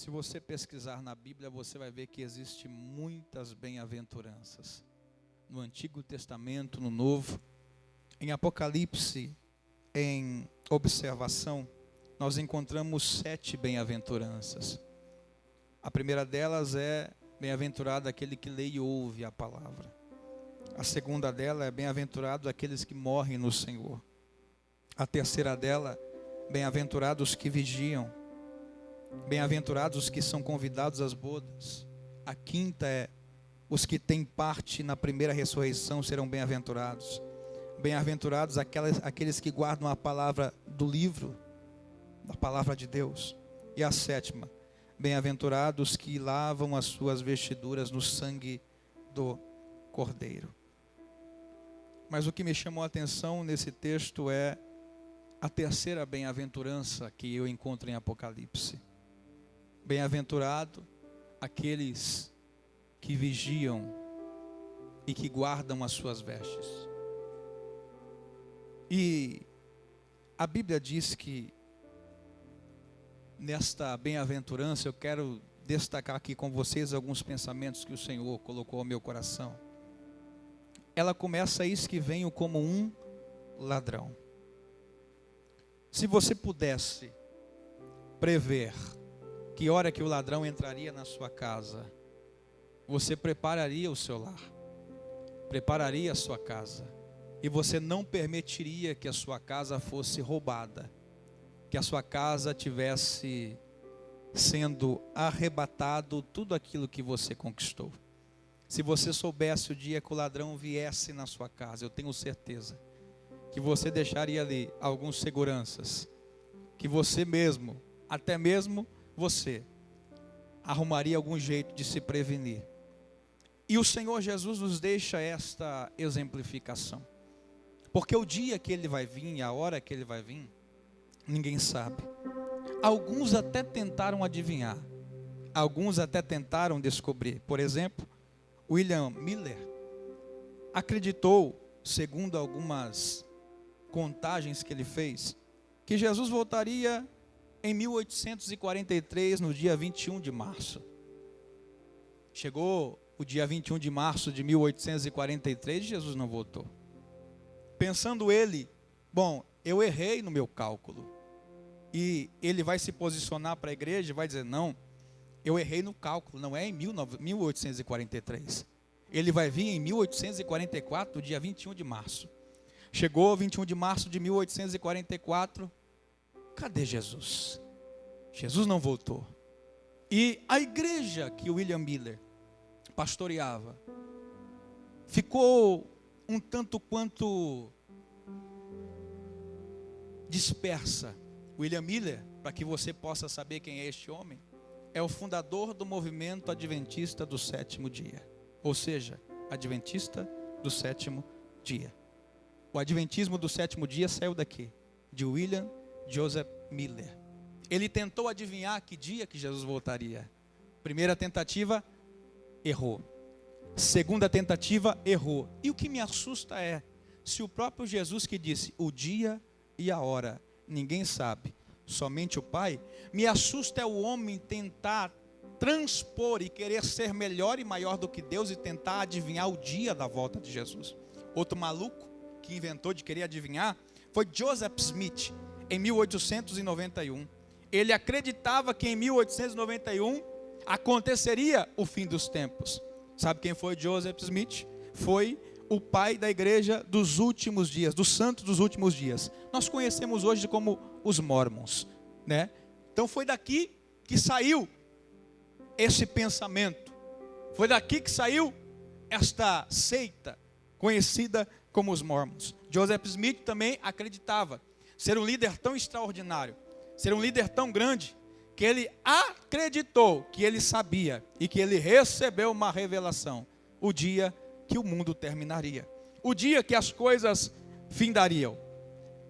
Se você pesquisar na Bíblia, você vai ver que existe muitas bem-aventuranças. No Antigo Testamento, no Novo. Em Apocalipse, em observação, nós encontramos 7 bem-aventuranças. A primeira delas é bem-aventurado aquele que lê e ouve a palavra. A segunda dela é bem-aventurado aqueles que morrem no Senhor. A terceira dela, bem-aventurados que vigiam. Bem-aventurados os que são convidados às bodas. A quinta é os que têm parte na primeira ressurreição serão bem-aventurados. Bem-aventurados aqueles que guardam a palavra do livro, da palavra de Deus. E a sétima, bem-aventurados que lavam as suas vestiduras no sangue do Cordeiro. Mas o que me chamou a atenção nesse texto é a terceira bem-aventurança que eu encontro em Apocalipse. Bem-aventurado aqueles que vigiam e que guardam as suas vestes. E a Bíblia diz que nesta bem-aventurança eu quero destacar aqui com vocês alguns pensamentos que o Senhor colocou ao meu coração. Ela começa isso que venho como um ladrão. Se você pudesse prever que hora que o ladrão entraria na sua casa, você prepararia o seu lar, prepararia a sua casa, e você não permitiria que a sua casa fosse roubada, que a sua casa tivesse sendo arrebatado tudo aquilo que você conquistou. Se você soubesse o dia que o ladrão viesse na sua casa, eu tenho certeza que você deixaria ali alguns seguranças, que você mesmo, até mesmo você, arrumaria algum jeito de se prevenir. E o Senhor Jesus nos deixa esta exemplificação. Porque o dia que Ele vai vir, a hora que Ele vai vir, ninguém sabe. Alguns até tentaram adivinhar. Alguns até tentaram descobrir. Por exemplo, William Miller acreditou, segundo algumas contagens que ele fez, que Jesus voltaria em 1843, no dia 21 de março. Chegou o dia 21 de março de 1843 e Jesus não voltou. Pensando ele, bom, eu errei no meu cálculo. E ele vai se posicionar para a igreja e vai dizer, não, eu errei no cálculo, não é em 1843. Ele vai vir em 1844, dia 21 de março. Chegou 21 de março de 1844, cadê Jesus? Jesus não voltou. E a igreja que William Miller pastoreava ficou um tanto quanto dispersa. William Miller, para que você possa saber quem é este homem, é o fundador do movimento adventista do sétimo dia. Ou seja, adventista do sétimo dia. O adventismo do sétimo dia saiu daqui, de William Joseph Miller. Ele tentou adivinhar que dia que Jesus voltaria. Primeira tentativa, errou. Segunda tentativa, errou. E o que me assusta é, se o próprio Jesus que disse, o dia e a hora, ninguém sabe, somente o Pai, me assusta é o homem tentar transpor e querer ser melhor e maior do que Deus e tentar adivinhar o dia da volta de Jesus. Outro maluco que inventou de querer adivinhar foi Joseph Smith, em 1891. Ele acreditava que em 1891 aconteceria o fim dos tempos. Sabe quem foi Joseph Smith? Foi o pai da igreja dos últimos dias, dos santos dos últimos dias. Nós conhecemos hoje como os Mormons, né? Então foi daqui que saiu esse pensamento. Foi daqui que saiu esta seita conhecida como os Mormons. Joseph Smith também acreditava ser um líder tão extraordinário, ser um líder tão grande, que ele acreditou que ele sabia e que ele recebeu uma revelação, o dia que o mundo terminaria, o dia que as coisas findariam.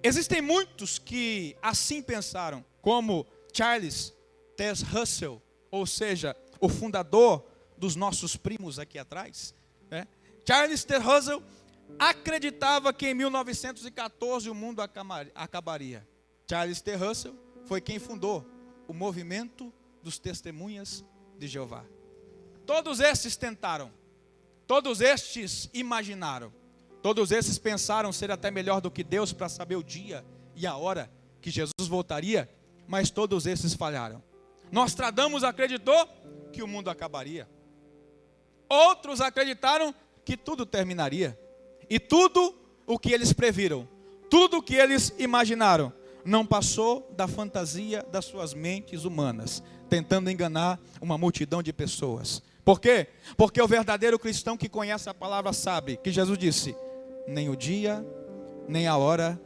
Existem muitos que assim pensaram, como Charles T. Russell, ou seja, o fundador dos nossos primos aqui atrás, né? Charles T. Russell acreditava que em 1914 o mundo acabaria. Charles T. Russell foi quem fundou o movimento dos testemunhas de Jeová. Todos estes tentaram, todos estes imaginaram, todos esses pensaram ser até melhor do que Deus para saber o dia e a hora que Jesus voltaria, mas todos esses falharam. Nostradamus acreditou que o mundo acabaria. Outros acreditaram que tudo terminaria. E tudo o que eles previram, tudo o que eles imaginaram, não passou da fantasia das suas mentes humanas, tentando enganar uma multidão de pessoas. Por quê? Porque o verdadeiro cristão que conhece a palavra sabe que Jesus disse: nem o dia, nem a hora,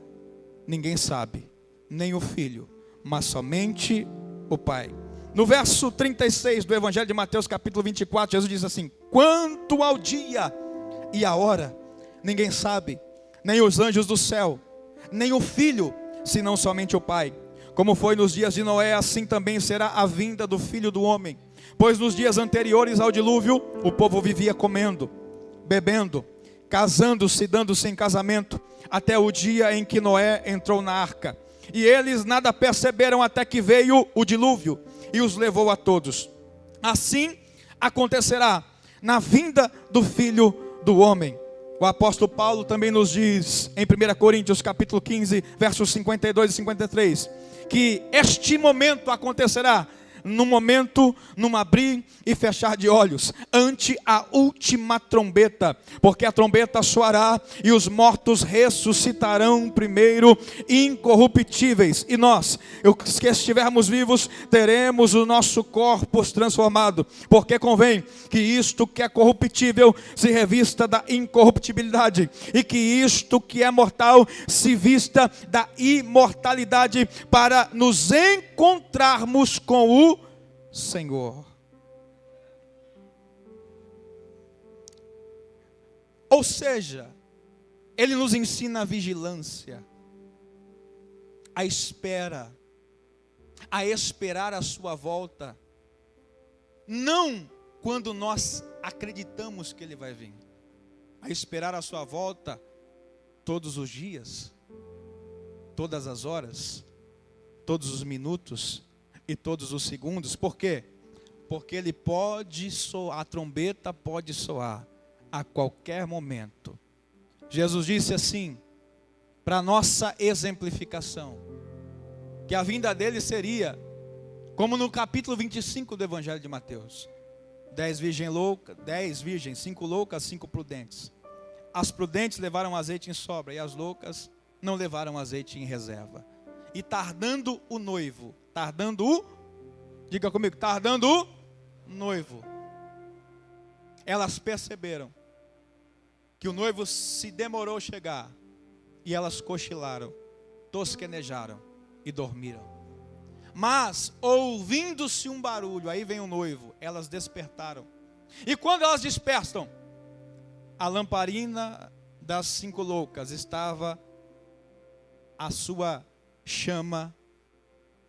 ninguém sabe, nem o Filho, mas somente o Pai. No verso 36 do Evangelho de Mateus, capítulo 24, Jesus diz assim: quanto ao dia e a hora, ninguém sabe, nem os anjos do céu, nem o Filho, senão somente o Pai. Como foi nos dias de Noé, assim também será a vinda do Filho do Homem. Pois nos dias anteriores ao dilúvio, o povo vivia comendo, bebendo, casando-se, dando-se em casamento, até o dia em que Noé entrou na arca. E eles nada perceberam até que veio o dilúvio e os levou a todos. Assim acontecerá na vinda do Filho do Homem. O apóstolo Paulo também nos diz em 1 Coríntios capítulo 15, versos 52 e 53, que este momento acontecerá num abrir e fechar de olhos, ante a última trombeta, porque a trombeta soará e os mortos ressuscitarão primeiro, incorruptíveis, e nós, os que estivermos vivos, teremos o nosso corpo transformado, porque convém que isto que é corruptível se revista da incorruptibilidade, e que isto que é mortal se vista da imortalidade, para nos encontrarmos com o Senhor. Ou seja, ele nos ensina a vigilância, a espera, a esperar a sua volta, não quando nós acreditamos que ele vai vir, a esperar a sua volta todos os dias, todas as horas, todos os minutos e todos os segundos. Por quê? Porque ele pode soar, a trombeta pode soar a qualquer momento. Jesus disse assim, para nossa exemplificação, que a vinda dele seria como no capítulo 25 do Evangelho de Mateus: 10 virgens, 5 loucas, 5 prudentes. As prudentes levaram azeite em sobra, e as loucas não levaram azeite em reserva. E tardando o noivo, diga comigo, tardando o noivo, elas perceberam que o noivo se demorou a chegar, e elas cochilaram, tosquenejaram e dormiram. Mas, ouvindo-se um barulho, aí vem o noivo, elas despertaram. E quando elas despertam, a lamparina das 5 loucas estava a sua chama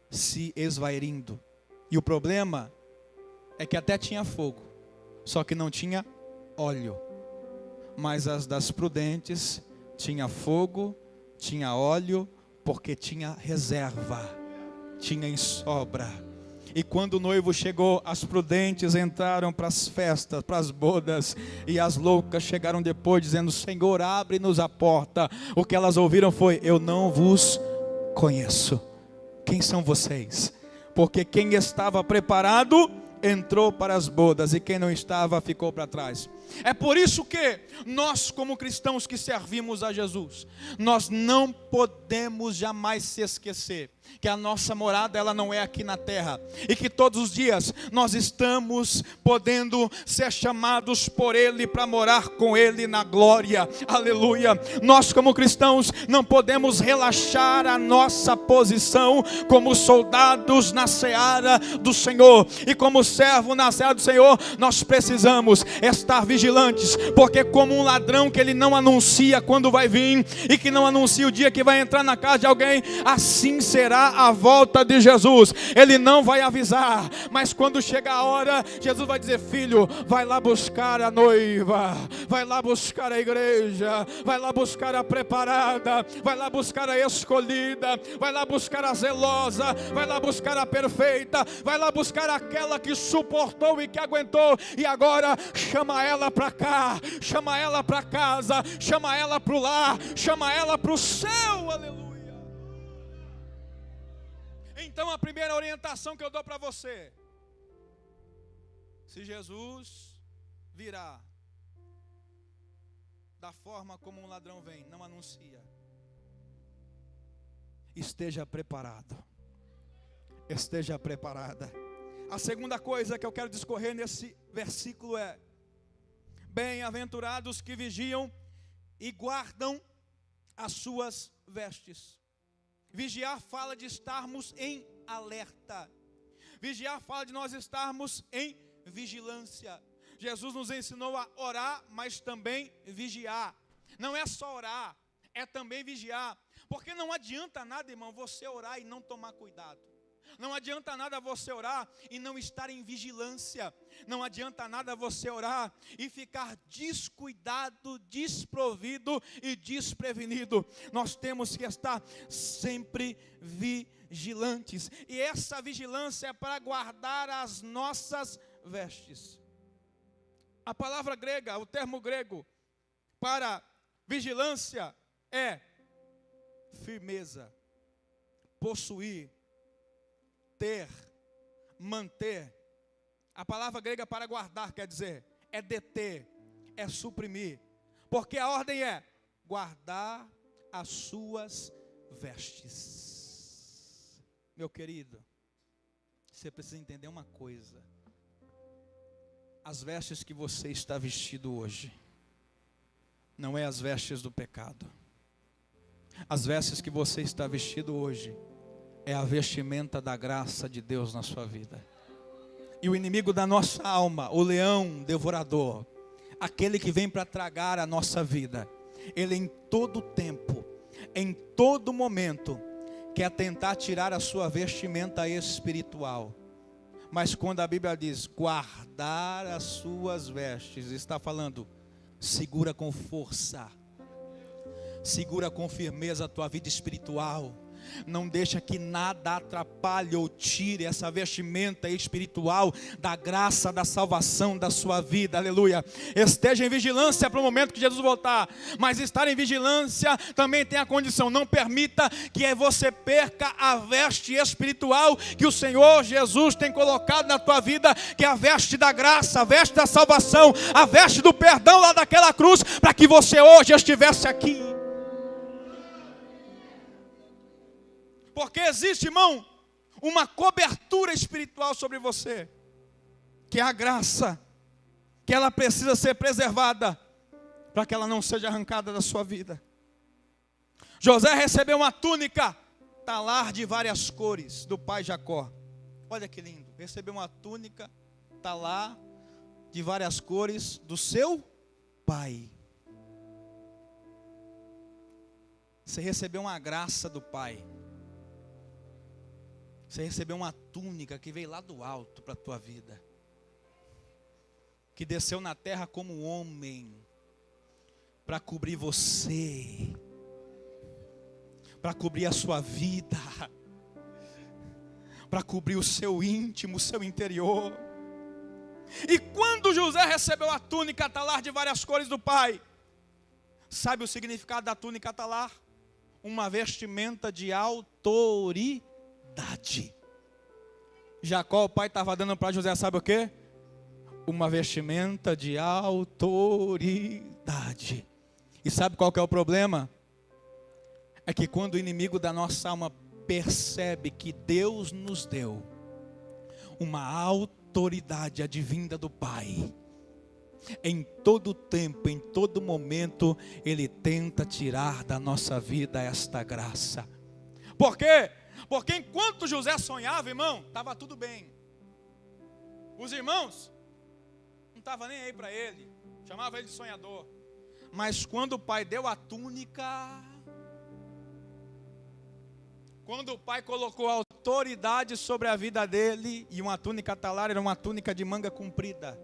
se esvairindo. E o problema é que até tinha fogo, só que não tinha óleo. Mas as das prudentes tinha fogo, tinha óleo, porque tinha reserva, tinha em sobra. E quando o noivo chegou, as prudentes entraram para as festas, para as bodas, e as loucas chegaram depois dizendo: Senhor, abre-nos a porta. O que elas ouviram foi: eu não vos conheço. Quem são vocês? Porque quem estava preparado entrou para as bodas, e quem não estava ficou para trás. É por isso que nós, como cristãos que servimos a Jesus, nós não podemos jamais se esquecer que a nossa morada, ela não é aqui na terra, e que todos os dias nós estamos podendo ser chamados por Ele para morar com Ele na glória. Aleluia. Nós, como cristãos, não podemos relaxar a nossa posição como soldados na seara do Senhor, e como servo na seara do Senhor, nós precisamos estar vigilantes, porque como um ladrão que ele não anuncia quando vai vir, e que não anuncia o dia que vai entrar na casa de alguém, assim será esperar a volta de Jesus. Ele não vai avisar, mas quando chegar a hora, Jesus vai dizer: filho, vai lá buscar a noiva, vai lá buscar a igreja, vai lá buscar a preparada, vai lá buscar a escolhida, vai lá buscar a zelosa, vai lá buscar a perfeita, vai lá buscar aquela que suportou e que aguentou, e agora chama ela para cá, chama ela para casa, chama ela para o lar, chama ela para o céu, aleluia. Então a primeira orientação que eu dou para você: se Jesus virá da forma como um ladrão vem, não anuncia. Esteja preparado. Esteja preparada. A segunda coisa que eu quero discorrer nesse versículo é: bem-aventurados que vigiam e guardam as suas vestes. Vigiar fala de estarmos em alerta. Vigiar fala de nós estarmos em vigilância. Jesus nos ensinou a orar, mas também vigiar. Não é só orar, é também vigiar. Porque não adianta nada, irmão, você orar e não tomar cuidado. Não adianta nada você orar e não estar em vigilância. Não adianta nada você orar e ficar descuidado, desprovido e desprevenido. Nós temos que estar sempre vigilantes. E essa vigilância é para guardar as nossas vestes. A palavra grega, o termo grego para vigilância é firmeza, possuir, ter, manter. A palavra grega para guardar quer dizer é deter, é suprimir. Porque a ordem é guardar as suas vestes. Meu querido, você precisa entender uma coisa: as vestes que você está vestido hoje não é as vestes do pecado. As vestes que você está vestido hoje é a vestimenta da graça de Deus na sua vida. E o inimigo da nossa alma, o leão devorador, aquele que vem para tragar a nossa vida, ele em todo tempo, em todo momento, quer tentar tirar a sua vestimenta espiritual. Mas quando a Bíblia diz guardar as suas vestes, está falando: segura com força, segura com firmeza a tua vida espiritual. Não deixa que nada atrapalhe ou tire essa vestimenta espiritual da graça, da salvação da sua vida, aleluia. Esteja em vigilância para o momento que Jesus voltar. Mas estar em vigilância também tem a condição: não permita que você perca a veste espiritual que o Senhor Jesus tem colocado na tua vida, que é a veste da graça, a veste da salvação, a veste do perdão lá daquela cruz, para que você hoje estivesse aqui. Porque existe, irmão, uma cobertura espiritual sobre você, que é a graça, que ela precisa ser preservada, para que ela não seja arrancada da sua vida. José recebeu uma túnica talar de várias cores do pai Jacó. Olha que lindo, recebeu uma túnica talar de várias cores do seu pai. Você recebeu uma graça do pai. Você recebeu uma túnica que veio lá do alto para a tua vida, que desceu na terra como um homem, para cobrir você, para cobrir a sua vida, para cobrir o seu íntimo, o seu interior. E quando José recebeu a túnica talar de várias cores do pai, sabe o significado da túnica talar? Uma vestimenta de autoridade. Jacó, o pai, estava dando para José, sabe o que? Uma vestimenta de autoridade. E sabe qual que é o problema? É que quando o inimigo da nossa alma percebe que Deus nos deu uma autoridade advinda do Pai, em todo tempo, em todo momento, ele tenta tirar da nossa vida esta graça. Por quê? Porque enquanto José sonhava, irmão, estava tudo bem. Os irmãos não estavam nem aí para ele, chamavam ele de sonhador. Mas quando o pai deu a túnica, Quando o pai colocou autoridade sobre a vida dele, e uma túnica talar era uma túnica de manga comprida,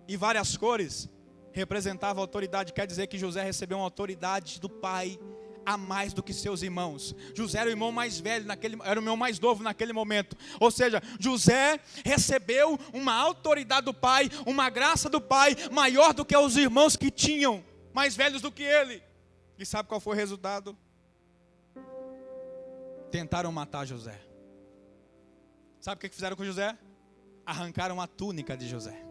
e várias cores, representava autoridade. Quer dizer que José recebeu uma autoridade do pai a mais do que seus irmãos. José era o irmão mais velho, era o irmão mais novo naquele momento. Ou seja, José recebeu uma autoridade do pai, uma graça do pai, maior do que os irmãos que tinham, mais velhos do que ele. E sabe qual foi o resultado? Tentaram matar José. Sabe o que fizeram com José? Arrancaram a túnica de José.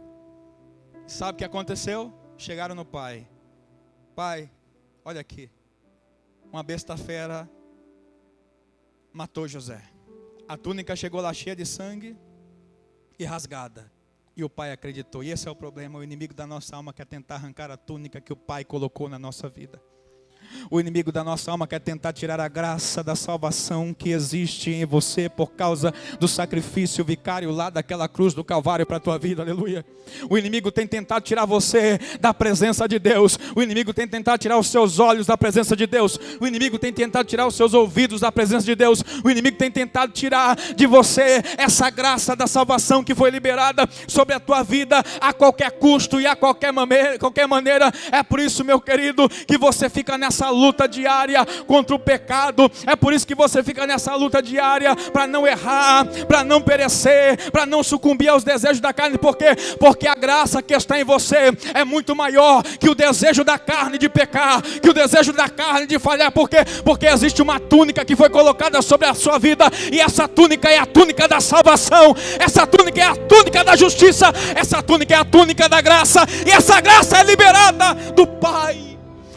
Sabe o que aconteceu? Chegaram no pai. Pai, olha aqui. Uma besta fera matou José. A túnica chegou lá cheia de sangue e rasgada. E o pai acreditou. E esse é o problema. O inimigo da nossa alma quer tentar arrancar a túnica que o pai colocou na nossa vida. O inimigo da nossa alma quer tentar tirar a graça da salvação que existe em você por causa do sacrifício vicário lá daquela cruz do Calvário para a tua vida, aleluia. O inimigo tem tentado tirar você da presença de Deus. O inimigo tem tentado tirar os seus olhos da presença de Deus. O inimigo tem tentado tirar os seus ouvidos da presença de Deus. O inimigo tem tentado tirar de você essa graça da salvação que foi liberada sobre a tua vida a qualquer custo e a qualquer maneira. É por isso, meu querido, que você fica nessa luta diária contra o pecado. É por isso que você fica nessa luta diária para não errar, para não perecer, para não sucumbir aos desejos da carne. Por quê? Porque a graça que está em você é muito maior que o desejo da carne de pecar, que o desejo da carne de falhar. Por quê? Porque existe uma túnica que foi colocada sobre a sua vida, e essa túnica é a túnica da salvação, essa túnica é a túnica da justiça, essa túnica é a túnica da graça, e essa graça é liberada do Pai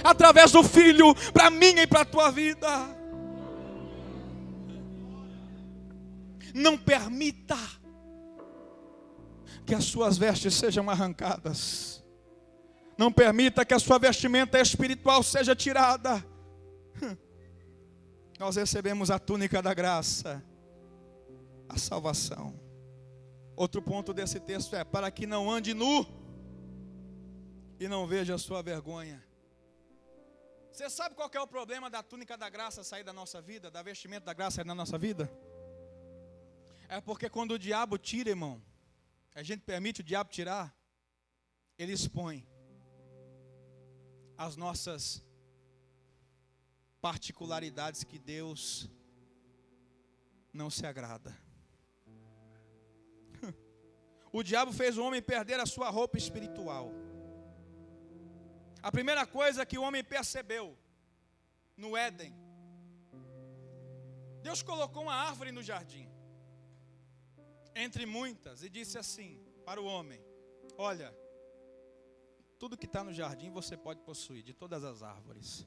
através do Filho, para mim e para a tua vida. Não permita que as suas vestes sejam arrancadas. Não permita que a sua vestimenta espiritual seja tirada. Nós recebemos a túnica da graça, a salvação. Outro ponto desse texto é: para que não ande nu e não veja a sua vergonha. Você sabe qual que é o problema da túnica da graça sair da nossa vida, da vestimenta da graça sair da nossa vida? É porque quando o diabo tira, irmão, a gente permite o diabo tirar, ele expõe as nossas particularidades que Deus não se agrada. O diabo fez o homem perder a sua roupa espiritual. A primeira coisa que o homem percebeu no Éden, Deus colocou uma árvore no jardim, entre muitas, e disse assim para o homem: olha, tudo que está no jardim você pode possuir, de todas as árvores,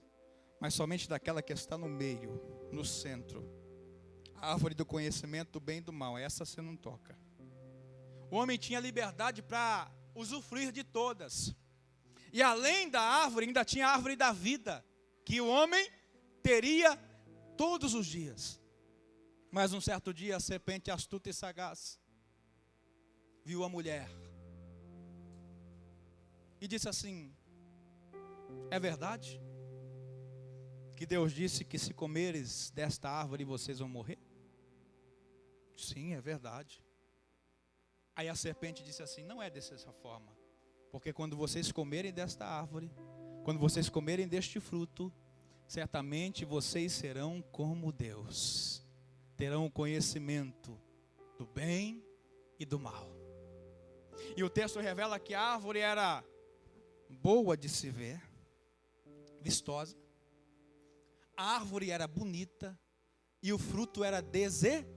mas somente daquela que está no meio, no centro, a árvore do conhecimento do bem e do mal, essa você não toca. O homem tinha liberdade para usufruir de todas. E além da árvore, ainda tinha a árvore da vida, que o homem teria todos os dias. Mas um certo dia, a serpente astuta e sagaz viu a mulher e disse assim: é verdade que Deus disse que se comeres desta árvore vocês vão morrer? Sim, é verdade. Aí a serpente disse assim: não é dessa forma. Porque quando vocês comerem desta árvore, quando vocês comerem deste fruto, certamente vocês serão como Deus. Terão o conhecimento do bem e do mal. E o texto revela que a árvore era boa de se ver, vistosa. A árvore era bonita e o fruto era desejável.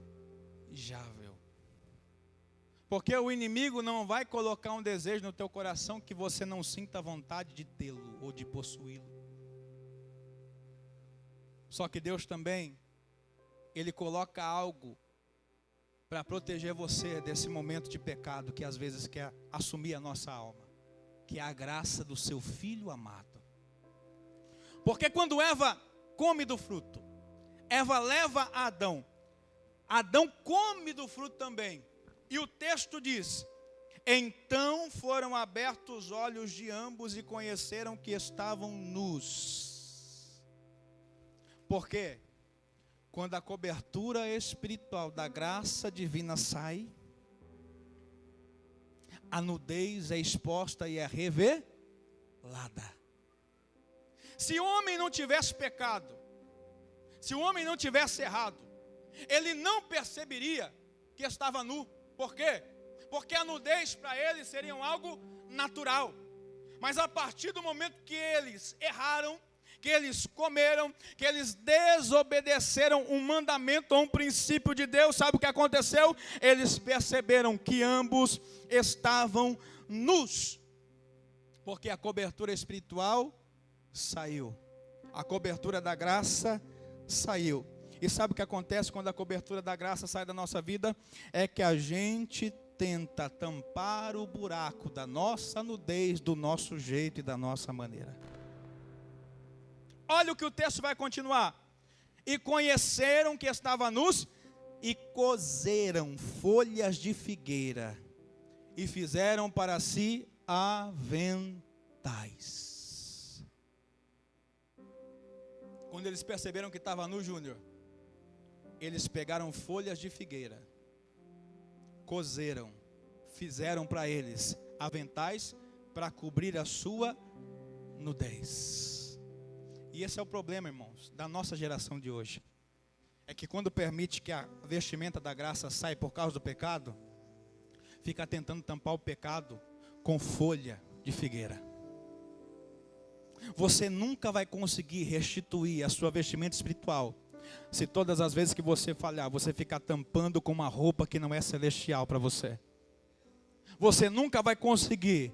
Porque o inimigo não vai colocar um desejo no teu coração que você não sinta vontade de tê-lo ou de possuí-lo. Só que Deus também, Ele coloca algo para proteger você desse momento de pecado que às vezes quer assumir a nossa alma, que é a graça do seu Filho amado. Porque quando Eva come do fruto, Eva leva a Adão, Adão come do fruto também. E o texto diz: então foram abertos os olhos de ambos e conheceram que estavam nus. Por quê? Quando a cobertura espiritual da graça divina sai, a nudez é exposta e é revelada. Se o homem não tivesse pecado, se o homem não tivesse errado, ele não perceberia que estava nu. Por quê? Porque a nudez para ele seria algo natural. Mas a partir do momento que eles erraram, que eles comeram, que eles desobedeceram um mandamento ou um princípio de Deus, sabe o que aconteceu? Eles perceberam que ambos estavam nus, porque a cobertura espiritual saiu, a cobertura da graça saiu. E sabe o que acontece quando a cobertura da graça sai da nossa vida? É que a gente tenta tampar o buraco da nossa nudez, do nosso jeito e da nossa maneira. Olha o que o texto vai continuar. E conheceram que estava nus, e coseram folhas de figueira, e fizeram para si aventais. Quando eles perceberam que estava nu, Júnior, eles pegaram folhas de figueira, coseram, fizeram para eles aventais para cobrir a sua nudez. E esse é o problema, irmãos, da nossa geração de hoje. É que quando permite que a vestimenta da graça saia por causa do pecado, fica tentando tampar o pecado com folha de figueira. Você nunca vai conseguir restituir a sua vestimenta espiritual se todas as vezes que você falhar, você ficar tampando com uma roupa que não é celestial para você. Você nunca vai conseguir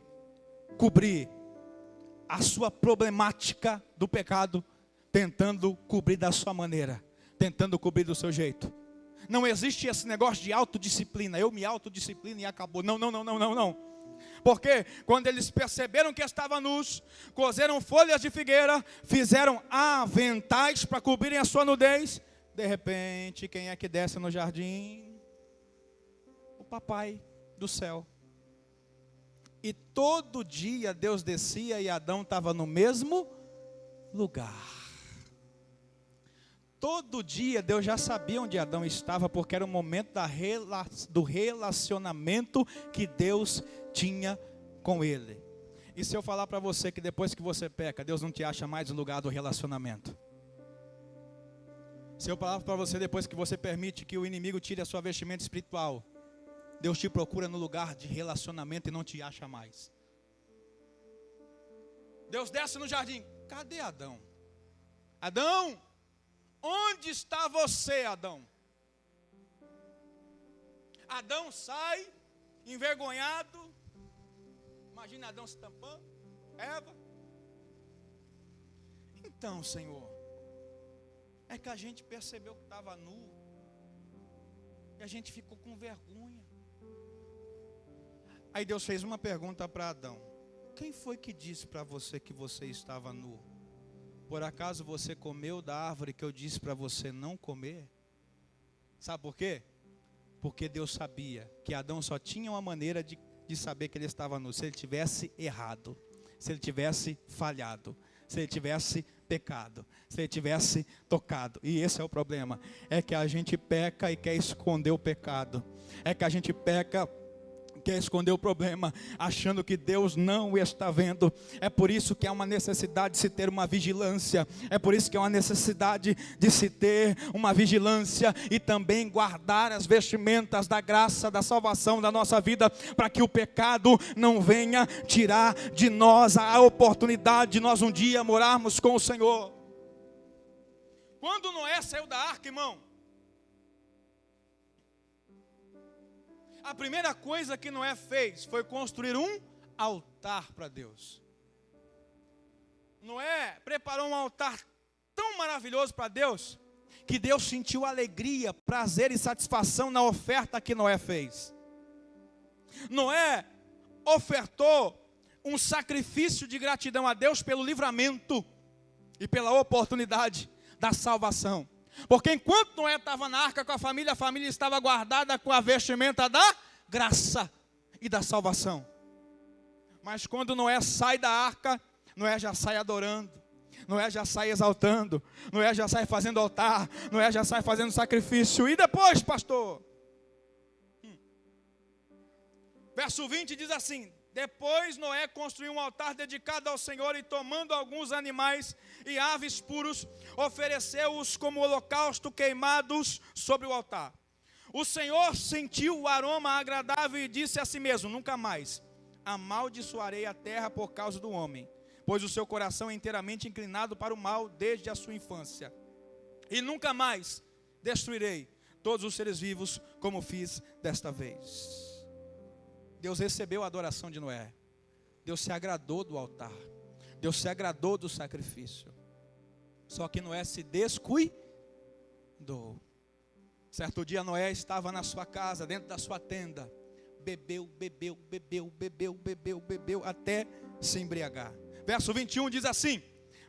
cobrir a sua problemática do pecado, tentando cobrir da sua maneira, tentando cobrir do seu jeito. Não existe esse negócio de autodisciplina, eu me autodisciplino e acabou. Não. Porque quando eles perceberam que estavam nus, coseram folhas de figueira, fizeram aventais para cobrirem a sua nudez. De repente, quem é que desce no jardim? O papai do céu. E todo dia Deus descia e Adão estava no mesmo lugar. Todo dia Deus já sabia onde Adão estava, porque era o momento do relacionamento que Deus tinha com ele. E se eu falar para você que depois que você peca, Deus não te acha mais no lugar do relacionamento? Se eu falar para você depois que você permite que o inimigo tire a sua vestimenta espiritual, Deus te procura no lugar de relacionamento e não te acha mais. Deus desce no jardim. Cadê Adão? Adão, onde está você, Adão? Adão sai, envergonhado. Imagina Adão se tampando. Eva. Então, Senhor, é que a gente percebeu que estava nu. E a gente ficou com vergonha. Aí Deus fez uma pergunta para Adão. Quem foi que disse para você que você estava nu? Por acaso você comeu da árvore que eu disse para você não comer? Sabe por quê? Porque Deus sabia que Adão só tinha uma maneira de saber que ele estava nu. Se ele tivesse errado, se ele tivesse falhado, se ele tivesse pecado, se ele tivesse tocado. E esse é o problema. É que a gente peca e quer esconder o pecado. É que a gente peca, quer esconder o problema, achando que Deus não o está vendo. É por isso que há uma necessidade de se ter uma vigilância. É por isso que há uma necessidade de se ter uma vigilância e também guardar as vestimentas da graça, da salvação da nossa vida, para que o pecado não venha tirar de nós a oportunidade de nós um dia morarmos com o Senhor. Quando Noé saiu da arca, irmão, a primeira coisa que Noé fez foi construir um altar para Deus. Noé preparou um altar tão maravilhoso para Deus, que Deus sentiu alegria, prazer e satisfação na oferta que Noé fez. Noé ofertou um sacrifício de gratidão a Deus pelo livramento e pela oportunidade da salvação. Porque enquanto Noé estava na arca com a família estava guardada com a vestimenta da graça e da salvação. Mas quando Noé sai da arca, Noé já sai adorando. Noé já sai exaltando, Noé já sai fazendo altar, Noé já sai fazendo sacrifício. E depois, pastor? Verso 20 diz assim: depois Noé construiu um altar dedicado ao Senhor e, tomando alguns animais e aves puros, ofereceu-os como holocausto queimados sobre o altar. O Senhor sentiu o aroma agradável e disse a si mesmo: nunca mais amaldiçoarei a terra por causa do homem, pois o seu coração é inteiramente inclinado para o mal desde a sua infância. E nunca mais destruirei todos os seres vivos como fiz desta vez. Deus recebeu a adoração de Noé. Deus se agradou do altar. Deus se agradou do sacrifício. Só que Noé se descuidou. Certo dia Noé estava na sua casa, dentro da sua tenda. Bebeu, até se embriagar. Verso 21 diz assim: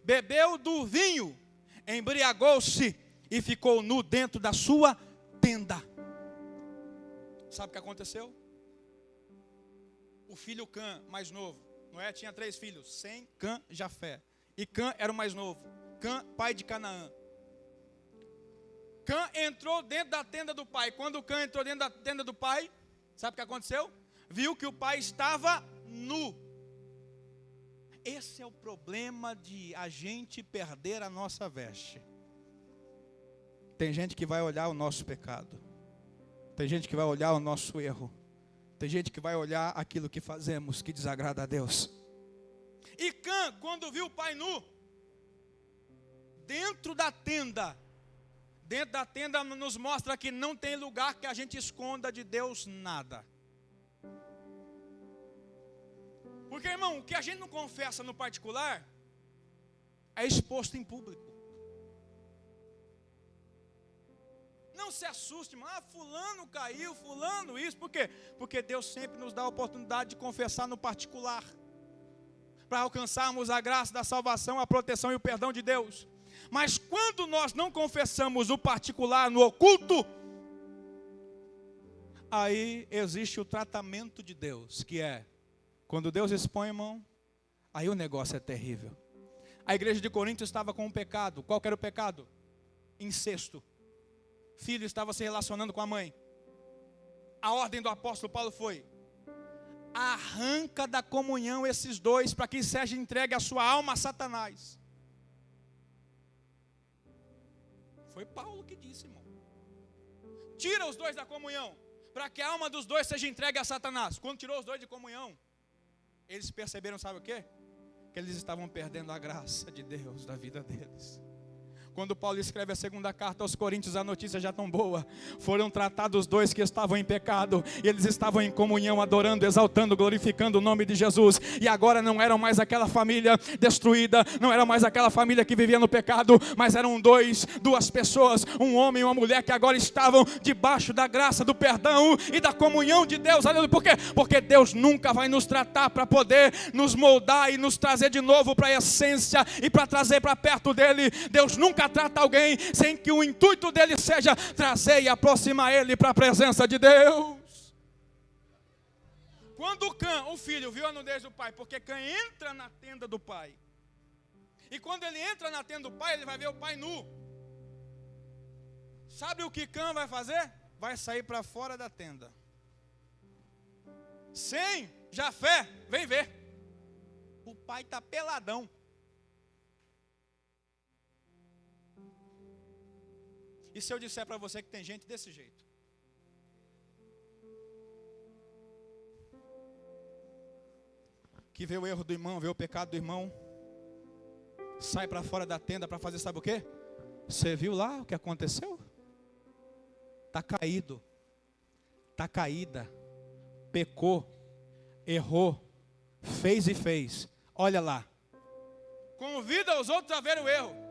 bebeu do vinho, embriagou-se e ficou nu dentro da sua tenda. Sabe o que aconteceu? O filho Cã, mais novo. Noé tinha 3 filhos: Sem, Cã, Jafé. E Cã era o mais novo. Cã, pai de Canaã. Cã entrou dentro da tenda do pai. Quando Cã entrou dentro da tenda do pai, sabe o que aconteceu? Viu que o pai estava nu. Esse é o problema de a gente perder a nossa veste. Tem gente que vai olhar o nosso pecado. Tem gente que vai olhar o nosso erro. Tem gente que vai olhar aquilo que fazemos que desagrada a Deus. E Cã, quando viu o pai nu, dentro da tenda nos mostra que não tem lugar que a gente esconda de Deus nada. Porque, irmão, o que a gente não confessa no particular é exposto em público. Não se assuste, irmão. Fulano caiu, fulano isso. Por quê? Porque Deus sempre nos dá a oportunidade de confessar no particular, para alcançarmos a graça da salvação, a proteção e o perdão de Deus. Mas quando nós não confessamos o particular no oculto, aí existe o tratamento de Deus, que é, quando Deus expõe, irmão, aí o negócio é terrível. A igreja de Corinto estava com um pecado. Qual que era o pecado? Incesto. Filho estava se relacionando com a mãe. A ordem do apóstolo Paulo foi: arranca da comunhão esses dois, para que seja entregue a sua alma a Satanás. Foi Paulo que disse, irmão. Tira os dois da comunhão, para que a alma dos dois seja entregue a Satanás. Quando tirou os dois de comunhão, eles perceberam, sabe o quê? Que eles estavam perdendo a graça de Deus da vida deles. Quando Paulo escreve a segunda carta aos Coríntios, a notícia já tão boa. Foram tratados os dois que estavam em pecado, e eles estavam em comunhão, adorando, exaltando, glorificando o nome de Jesus. E agora não eram mais aquela família destruída, não era mais aquela família que vivia no pecado, mas eram duas pessoas, um homem e uma mulher, que agora estavam debaixo da graça, do perdão e da comunhão de Deus. Aleluia. Por quê? Porque Deus nunca vai nos tratar para poder nos moldar e nos trazer de novo para a essência e para trazer para perto dele. Deus nunca trata alguém sem que o intuito dele seja trazer e aproximar ele para a presença de Deus. Quando Cã, o filho, viu a nudez do pai, porque Cã entra na tenda do pai, e quando ele entra na tenda do pai, ele vai ver o pai nu. Sabe o que Cã vai fazer? Vai sair para fora da tenda. Sem, Jafé, vem ver. O pai está peladão. E se eu disser para você que tem gente desse jeito? Que vê o erro do irmão, vê o pecado do irmão, sai para fora da tenda para fazer sabe o quê? Você viu lá o que aconteceu? Está caído, está caída, pecou, errou, fez. Olha lá. Convida os outros a ver o erro.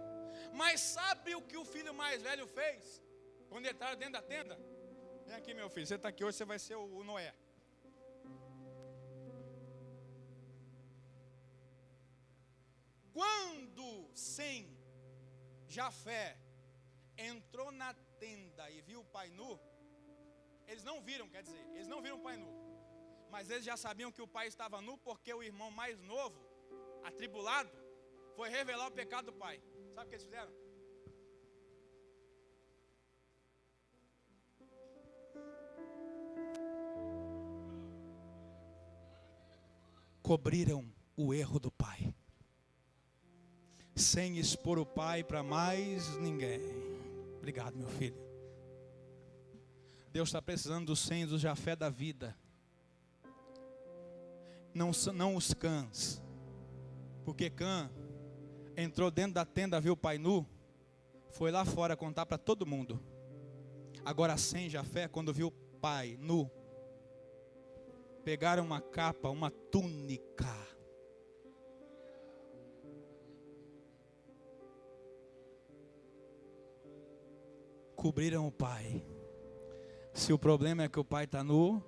Mas sabe o que o filho mais velho fez? Quando entraram dentro da tenda? Vem aqui, meu filho, você está aqui hoje, você vai ser o Noé. Quando Sem, Jafé, entrou na tenda e viu o pai nu, eles não viram o pai nu. Mas eles já sabiam que o pai estava nu, porque o irmão mais novo, atribulado, foi revelar o pecado do pai. Sabe o que eles fizeram? Cobriram o erro do pai, sem expor o pai para mais ninguém. Obrigado, meu filho. Deus está precisando dos Sens, do Jafé da vida. Não os Cãs. Porque Cã entrou dentro da tenda, viu o pai nu, foi lá fora contar para todo mundo. Agora Sem, Jafé, quando viu o pai nu, pegaram uma capa, uma túnica, cobriram o pai. Se o problema é que o pai está nu,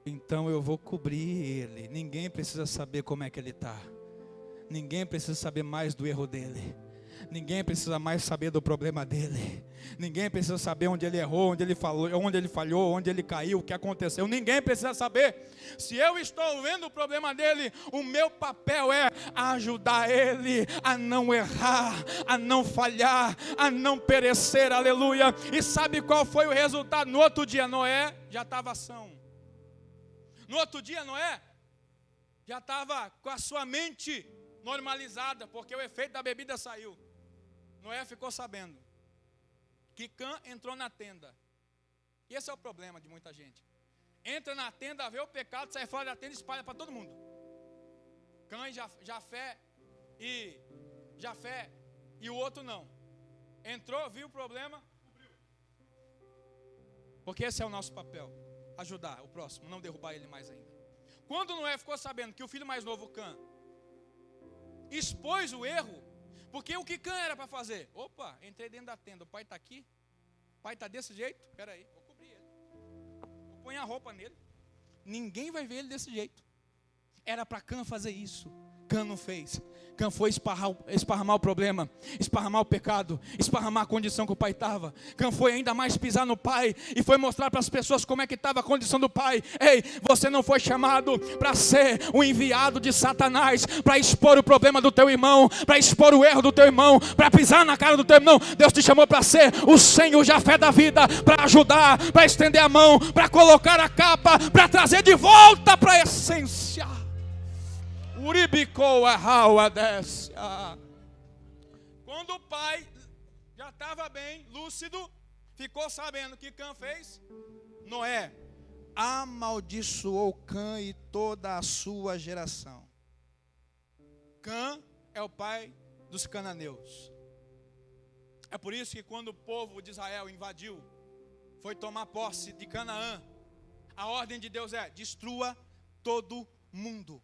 então eu vou cobrir ele. Ninguém precisa saber como é que ele está. Ninguém precisa saber mais do erro dele. Ninguém precisa mais saber do problema dele. Ninguém precisa saber onde ele errou, onde ele falhou, onde ele caiu, o que aconteceu. Ninguém precisa saber. Se eu estou vendo o problema dele, o meu papel é ajudar ele a não errar, a não falhar, a não perecer. Aleluia. E sabe qual foi o resultado? No outro dia, Noé já estava são. No outro dia, Noé já estava com a sua mente normalizada, porque o efeito da bebida saiu. Noé ficou sabendo que Cã entrou na tenda. E esse é o problema de muita gente. Entra na tenda, vê o pecado, sai fora da tenda e espalha para todo mundo. Cã e Jafé e o outro não. Entrou, viu o problema, cobriu. Porque esse é o nosso papel. Ajudar o próximo, não derrubar ele mais ainda. Quando Noé ficou sabendo que o filho mais novo, Cã, expôs o erro, porque o que Cã era para fazer? Opa, entrei dentro da tenda, o pai está aqui, o pai está desse jeito, espera aí, vou cobrir ele, vou pôr a roupa nele, ninguém vai ver ele desse jeito. Era para Cã fazer isso, Cã não fez. Cã foi esparramar o problema, esparramar o pecado, esparramar a condição que o pai estava. Cã foi ainda mais pisar no pai e foi mostrar para as pessoas como é que estava a condição do pai. Ei, você não foi chamado para ser o enviado de Satanás, para expor o problema do teu irmão, para expor o erro do teu irmão, para pisar na cara do teu irmão. Deus te chamou para ser o Senhor Jafé da vida, para ajudar, para estender a mão, para colocar a capa, para trazer de volta para a essência. Quando o pai já estava bem, lúcido, ficou sabendo o que Cã fez. Noé amaldiçoou Cã e toda a sua geração. Cã é o pai dos cananeus. É por isso que quando o povo de Israel invadiu, foi tomar posse de Canaã, a ordem de Deus é: destrua todo mundo.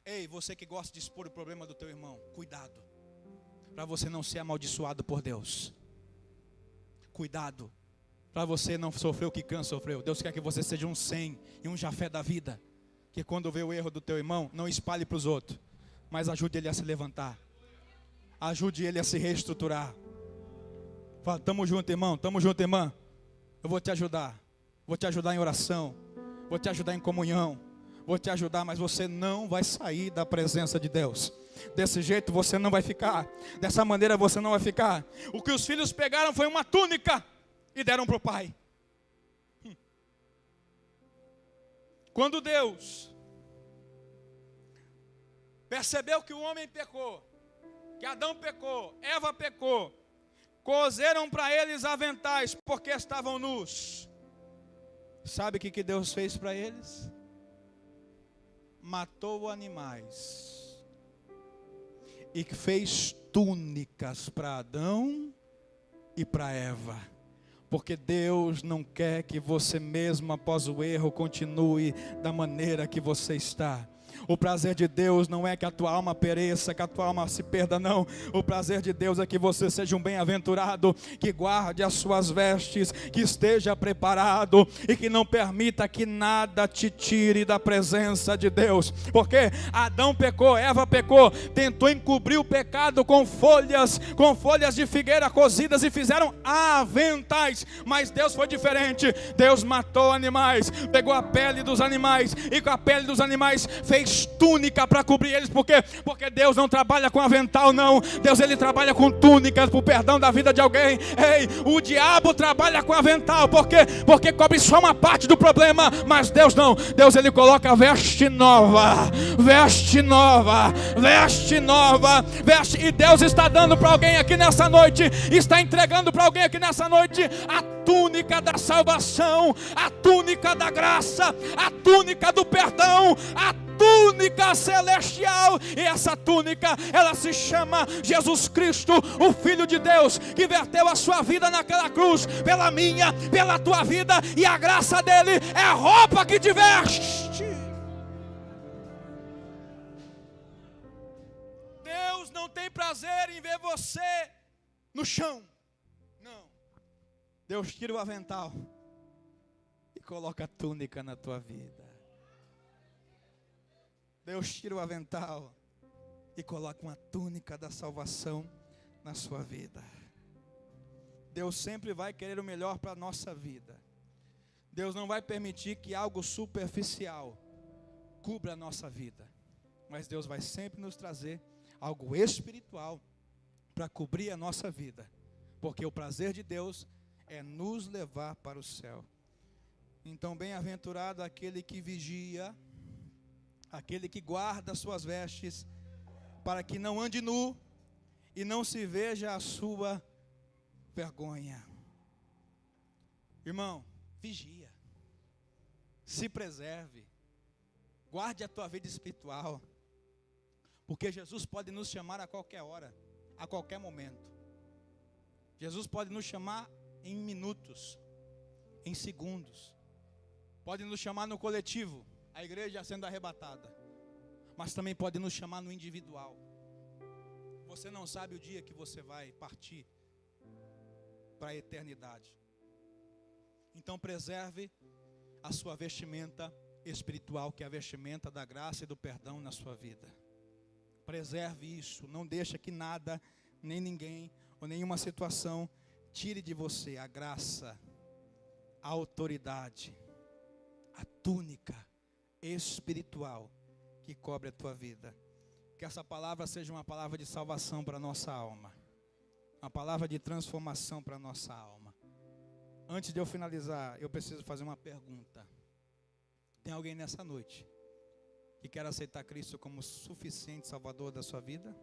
Ei, você que gosta de expor o problema do teu irmão, cuidado, para você não ser amaldiçoado por Deus. Cuidado, para você não sofrer o que Cã sofreu. Deus quer que você seja um Sem e um Jafé da vida, que quando vê o erro do teu irmão, não espalhe para os outros, mas ajude ele a se levantar, ajude ele a se reestruturar. Fala: tamo junto, irmão, tamo junto, irmã. Eu vou te ajudar em oração, vou te ajudar em comunhão, vou te ajudar, mas você não vai sair da presença de Deus. Desse jeito você não vai ficar, dessa maneira você não vai ficar. O que os filhos pegaram foi uma túnica e deram para o pai. Quando Deus percebeu que o homem pecou, que Adão pecou, Eva pecou, coseram para eles aventais, porque estavam nus. Sabe o que Deus fez para eles? Matou animais e fez túnicas para Adão e para Eva, porque Deus não quer que você mesmo após o erro continue da maneira que você está. O prazer de Deus não é que a tua alma pereça, que a tua alma se perda, não. O prazer de Deus é que você seja um bem-aventurado, que guarde as suas vestes, que esteja preparado e que não permita que nada te tire da presença de Deus. Porque Adão pecou, Eva pecou, tentou encobrir o pecado com folhas de figueira cozidas e fizeram aventais. Mas Deus foi diferente. Deus matou animais, pegou a pele dos animais e com a pele dos animais fez fez túnica para cobrir eles. Por quê? Porque Deus não trabalha com avental, não. Deus, ele trabalha com túnicas para o perdão da vida de alguém. Ei, o diabo trabalha com avental. Por quê? Porque cobre só uma parte do problema. Mas Deus não. Deus, ele coloca veste nova. Veste nova. Veste nova. Veste. E Deus está dando para alguém aqui nessa noite. Está entregando para alguém aqui nessa noite a túnica da salvação, a túnica da graça, a túnica do perdão, a túnica celestial. E essa túnica, ela se chama Jesus Cristo, o Filho de Deus, que verteu a sua vida naquela cruz, pela minha, pela tua vida, e a graça dele é a roupa que te veste. Deus não tem prazer em ver você no chão. Não. Deus tira o avental e coloca a túnica na tua vida. Deus tira o avental e coloca uma túnica da salvação na sua vida. Deus sempre vai querer o melhor para a nossa vida. Deus não vai permitir que algo superficial cubra a nossa vida. Mas Deus vai sempre nos trazer algo espiritual para cobrir a nossa vida. Porque o prazer de Deus é nos levar para o céu. Então, bem-aventurado aquele que vigia, aquele que guarda suas vestes, para que não ande nu e não se veja a sua vergonha. Irmão, vigia, se preserve, guarde a tua vida espiritual, porque Jesus pode nos chamar a qualquer hora, a qualquer momento. Jesus pode nos chamar em minutos, em segundos. Pode nos chamar no coletivo, a igreja sendo arrebatada. Mas também pode nos chamar no individual. Você não sabe o dia que você vai partir para a eternidade. Então preserve a sua vestimenta espiritual, que é a vestimenta da graça e do perdão na sua vida. Preserve isso, não deixa que nada, nem ninguém, ou nenhuma situação tire de você a graça, a autoridade, a túnica espiritual que cobre a tua vida. Que essa palavra seja uma palavra de salvação para a nossa alma, uma palavra de transformação para a nossa alma. Antes de eu finalizar, eu preciso fazer uma pergunta. Tem alguém nessa noite que quer aceitar Cristo como suficiente Salvador da sua vida?